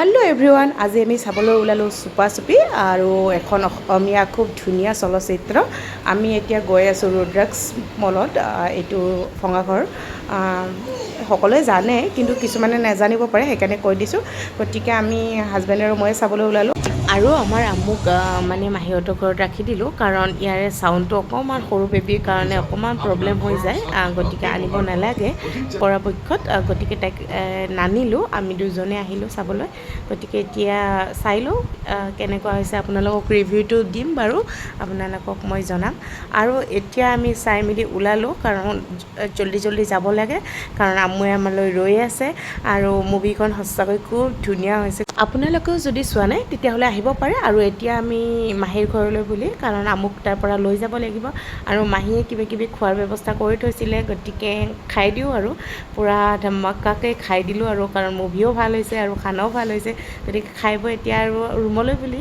Hello' everyone, আজি আমি চাবলৈ ওলালোঁ চুপা চুপি আৰু এখন অসমীয়া খুব ধুনীয়া চলচ্চিত্ৰ। আমি এতিয়া গৈ আছোঁ ৰুদ্ৰাক্স মলত। এইটো ভঙাঘৰ সকলোৱে জানে, কিন্তু কিছুমানে নাজানিব পাৰে, সেইকাৰণে কৈ দিছোঁ। গতিকে আমি হাজবেণ্ড আৰু ময়ে চাবলৈ ওলালোঁ। আৰু আমাৰ আমুক মানে মাহীহঁতৰ ঘৰত ৰাখি দিলোঁ, কাৰণ ইয়াৰে চাউণ্ডটো অকণমান সৰু বেবীৰ কাৰণে অকণমান প্ৰব্লেম হৈ যায়, গতিকে আনিব নালাগে পৰাপক্ষত। গতিকে তাইক নানিলোঁ, আমি দুজনে আহিলোঁ চাবলৈ। গতিকে এতিয়া চাই লওঁ কেনেকুৱা হৈছে, আপোনালোকক ৰিভিউটো দিম বাৰু, আপোনালোকক মই জনাম। আৰু এতিয়া আমি চাই মেলি ওলালোঁ, কাৰণ জল্দি জল্দি যাব লাগে, কাৰণ আমুৱে আমালৈ ৰৈ আছে। আৰু মুভিখন সঁচাকৈ খুব ধুনীয়া হৈছে। আপোনালোকেও যদি চোৱা নাই তেতিয়াহ'লে আহিব পাৰে। আৰু এতিয়া আমি মাহীৰ ঘৰলৈ বুলি, কাৰণ আমুক তাৰ পৰা লৈ যাব লাগিব, আৰু মাহীয়ে কিবা কিবি খোৱাৰ ব্যৱস্থা কৰি থৈছিলে, গতিকে খাই দিওঁ আৰু পূৰা ধমাকাকৈ খাই দিলোঁ আৰু, কাৰণ মুভিও ভাল হৈছে আৰু খানাও ভাল হৈছে। গতিকে খাই বৈ এতিয়া আৰু ৰুমলৈ বুলি